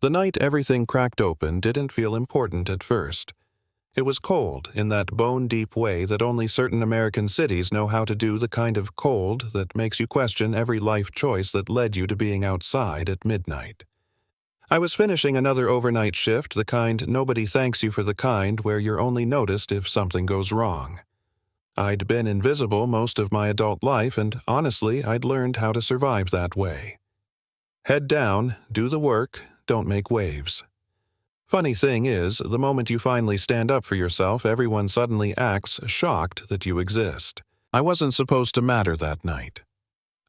The night everything cracked open didn't feel important at first. It was cold in that bone-deep way that only certain American cities know how to do, the kind of cold that makes you question every life choice that led you to being outside at midnight. I was finishing another overnight shift, the kind nobody thanks you for, the kind where you're only noticed if something goes wrong. I'd been invisible most of my adult life, and honestly, I'd learned how to survive that way. Head down, do the work, don't make waves. Funny thing is, the moment you finally stand up for yourself, everyone suddenly acts shocked that you exist. I wasn't supposed to matter that night.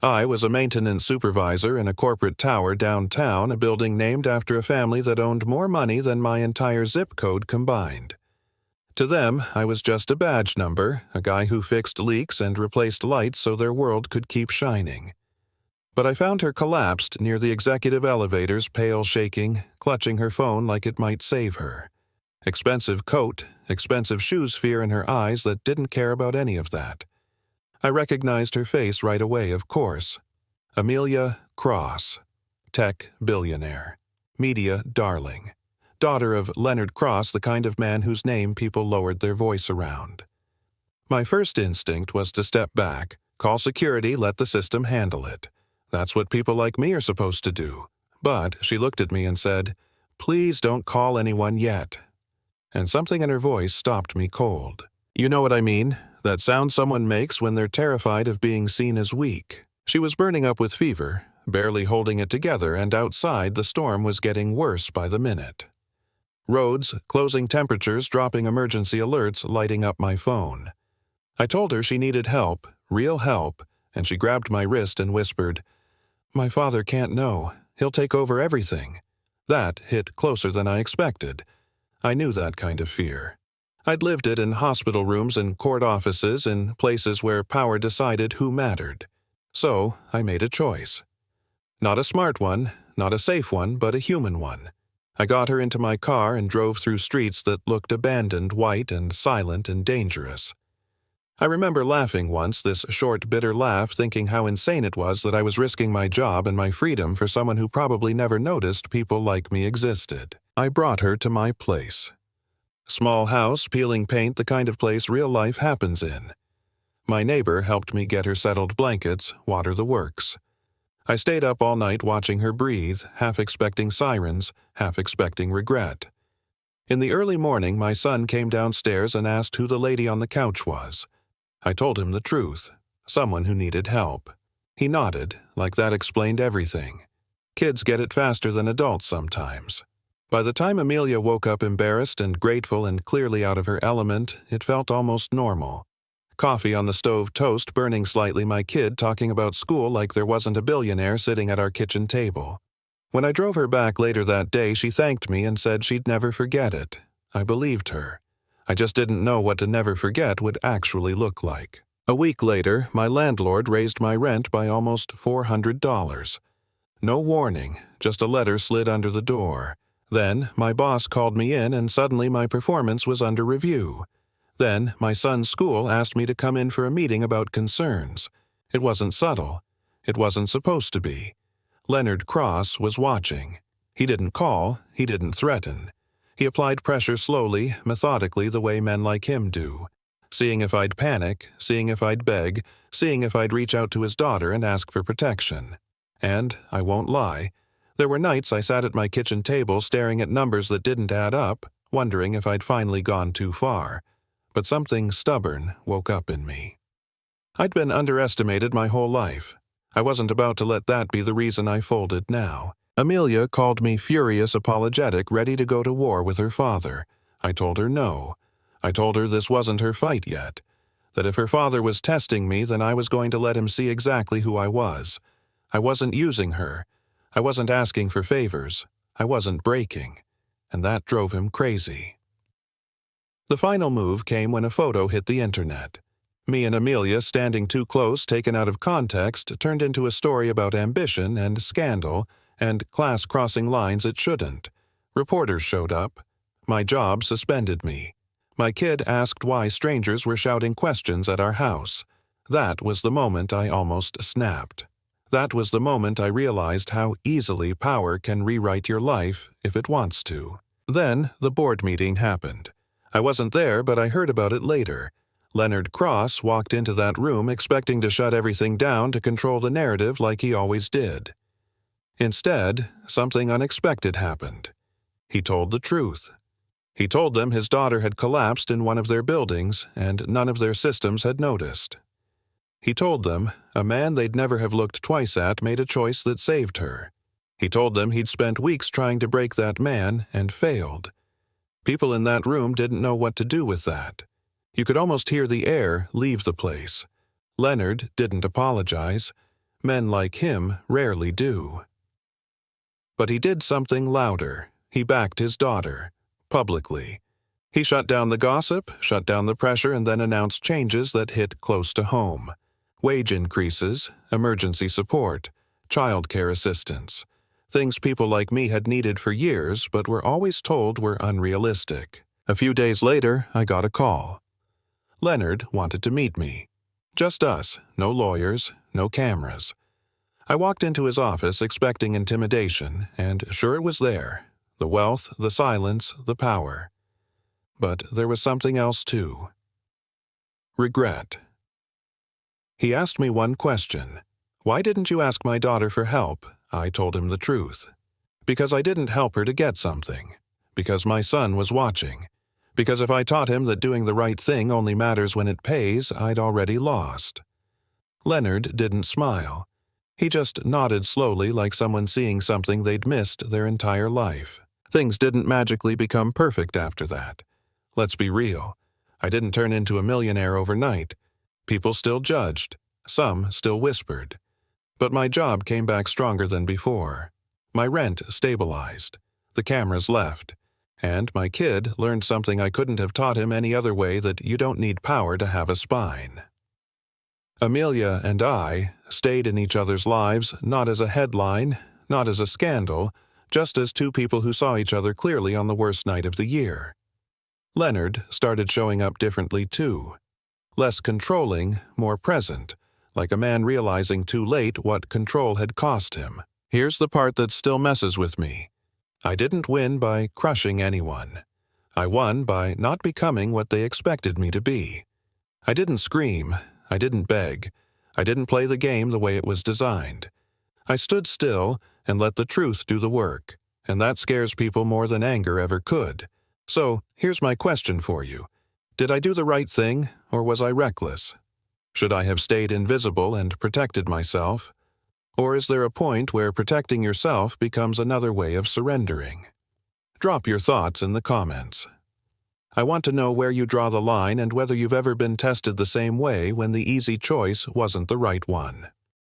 I was a maintenance supervisor in a corporate tower downtown, a building named after a family that owned more money than my entire zip code combined. To them, I was just a badge number, a guy who fixed leaks and replaced lights so their world could keep shining. But I found her collapsed near the executive elevators, pale, shaking, clutching her phone like it might save her. Expensive coat, expensive shoes, fear in her eyes that didn't care about any of that. I recognized her face right away, of course. Amelia Cross, tech billionaire, media darling. Daughter of Leonard Cross, the kind of man whose name people lowered their voice around. My first instinct was to step back, call security, let the system handle it. That's what people like me are supposed to do. But she looked at me and said, "Please don't call anyone yet." And something in her voice stopped me cold. You know what I mean? That sound someone makes when they're terrified of being seen as weak. She was burning up with fever, barely holding it together, and outside the storm was getting worse by the minute. Roads, closing temperatures, dropping emergency alerts, lighting up my phone. I told her she needed help, real help, and she grabbed my wrist and whispered, "My father can't know. He'll take over everything." That hit closer than I expected. I knew that kind of fear. I'd lived it in hospital rooms and court offices, in places where power decided who mattered. So I made a choice. Not a smart one, not a safe one, but a human one. I got her into my car and drove through streets that looked abandoned, white and silent and dangerous. I remember laughing once, this short, bitter laugh, thinking how insane it was that I was risking my job and my freedom for someone who probably never noticed people like me existed. I brought her to my place. Small house, peeling paint, the kind of place real life happens in. My neighbor helped me get her settled blankets, water the works. I stayed up all night watching her breathe, half expecting sirens, half expecting regret. In the early morning, my son came downstairs and asked who the lady on the couch was. I told him the truth, someone who needed help. He nodded, like that explained everything. Kids get it faster than adults sometimes. By the time Amelia woke up embarrassed and grateful and clearly out of her element, it felt almost normal. Coffee on the stove, toast burning slightly, my kid talking about school like there wasn't a billionaire sitting at our kitchen table. When I drove her back later that day, she thanked me and said she'd never forget it. I believed her. I just didn't know what to never forget would actually look like. A week later, my landlord raised my rent by almost $400. No warning, just a letter slid under the door. Then, my boss called me in and suddenly my performance was under review. Then, my son's school asked me to come in for a meeting about concerns. It wasn't subtle. It wasn't supposed to be. Leonard Cross was watching. He didn't call, he didn't threaten. He applied pressure slowly, methodically, the way men like him do. Seeing if I'd panic, seeing if I'd beg, seeing if I'd reach out to his daughter and ask for protection. And, I won't lie, there were nights I sat at my kitchen table staring at numbers that didn't add up, wondering if I'd finally gone too far. But something stubborn woke up in me. I'd been underestimated my whole life. I wasn't about to let that be the reason I folded now. Amelia called me furious, apologetic, ready to go to war with her father. I told her no. I told her this wasn't her fight yet. That if her father was testing me, then I was going to let him see exactly who I was. I wasn't using her. I wasn't asking for favors. I wasn't breaking. And that drove him crazy. The final move came when a photo hit the internet. Me and Amelia standing too close, taken out of context, turned into a story about ambition and scandal and class crossing lines it shouldn't. Reporters showed up. My job suspended me. My kid asked why strangers were shouting questions at our house. That was the moment I almost snapped. That was the moment I realized how easily power can rewrite your life if it wants to. Then, the board meeting happened. I wasn't there, but I heard about it later. Leonard Cross walked into that room expecting to shut everything down to control the narrative like he always did. Instead, something unexpected happened. He told the truth. He told them his daughter had collapsed in one of their buildings and none of their systems had noticed. He told them a man they'd never have looked twice at made a choice that saved her. He told them he'd spent weeks trying to break that man and failed. People in that room didn't know what to do with that. You could almost hear the air leave the place. Leonard didn't apologize. Men like him rarely do. But he did something louder. He backed his daughter. Publicly. He shut down the gossip, shut down the pressure, and then announced changes that hit close to home. Wage increases, emergency support, child care assistance. Things people like me had needed for years but were always told were unrealistic. A few days later, I got a call. Leonard wanted to meet me. Just us, no lawyers, no cameras. I walked into his office expecting intimidation, and sure it was there. The wealth, the silence, the power. But there was something else too. Regret. He asked me one question. Why didn't you ask my daughter for help? I told him the truth. Because I didn't help her to get something. Because my son was watching. Because if I taught him that doing the right thing only matters when it pays, I'd already lost. Leonard didn't smile. He just nodded slowly like someone seeing something they'd missed their entire life. Things didn't magically become perfect after that. Let's be real. I didn't turn into a millionaire overnight. People still judged. Some still whispered. But my job came back stronger than before. My rent stabilized. The cameras left. And my kid learned something I couldn't have taught him any other way, that you don't need power to have a spine. Amelia and I stayed in each other's lives not as a headline, not as a scandal, just as two people who saw each other clearly on the worst night of the year. Leonard started showing up differently too. Less controlling, more present, like a man realizing too late what control had cost him. Here's the part that still messes with me. I didn't win by crushing anyone. I won by not becoming what they expected me to be. I didn't scream. I didn't beg. I didn't play the game the way it was designed. I stood still and let the truth do the work, and that scares people more than anger ever could. So, here's my question for you. Did I do the right thing, or was I reckless? Should I have stayed invisible and protected myself? Or is there a point where protecting yourself becomes another way of surrendering? Drop your thoughts in the comments. I want to know where you draw the line and whether you've ever been tested the same way when the easy choice wasn't the right one.